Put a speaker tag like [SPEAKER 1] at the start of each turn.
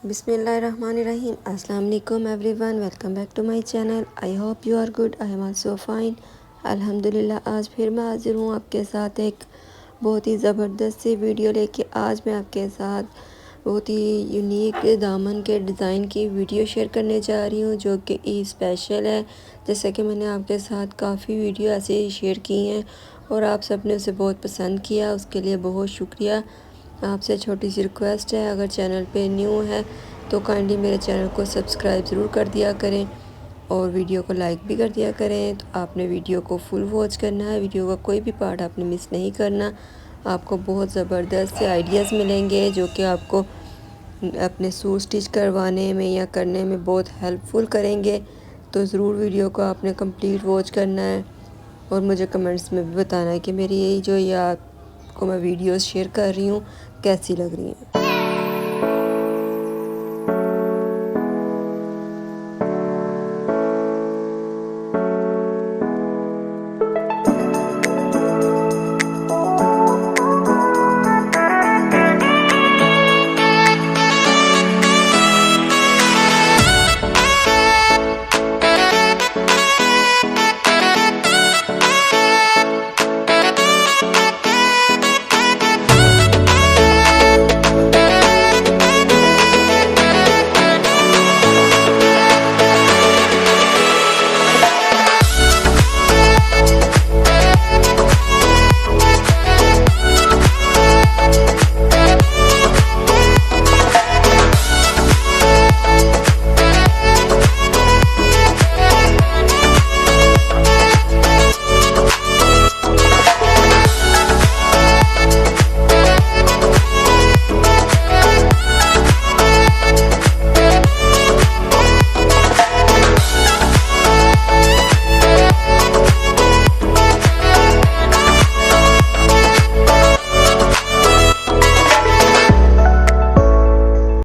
[SPEAKER 1] Bismillahirrahmanirrahim. Assalamu alaikum everyone. Welcome back to my channel. I hope you are good. I am also fine. अल्हम्दुलिल्लाह आज फिर मैं हाजिर हूँ आपके साथ एक बहुत ही ज़बरदस्त सी वीडियो लेके। आज मैं आपके साथ बहुत ही यूनिक दामन के डिज़ाइन की वीडियो शेयर करने जा रही हूँ जो कि ई स्पेशल है। जैसे कि मैंने आपके साथ काफ़ी वीडियो ऐसे ही शेयर की हैं और आप सब ने उसे बहुत पसंद किया, उसके लिए बहुत शुक्रिया। आपसे छोटी सी रिक्वेस्ट है, अगर चैनल पे न्यू है तो काइंडली मेरे चैनल को सब्सक्राइब ज़रूर कर दिया करें और वीडियो को लाइक भी कर दिया करें। तो आपने वीडियो को फुल वॉच करना है, वीडियो का कोई भी पार्ट आपने मिस नहीं करना। आपको बहुत ज़बरदस्त से आइडियाज़ मिलेंगे जो कि आपको अपने सूट स्टिच करवाने में या करने में बहुत हेल्पफुल करेंगे। तो ज़रूर वीडियो को आपने कंप्लीट वॉच करना है और मुझे कमेंट्स में भी बताना है कि मेरी यही जो ये आपको मैं वीडियोस शेयर कर रही हूँ कैसी लग रही हैं।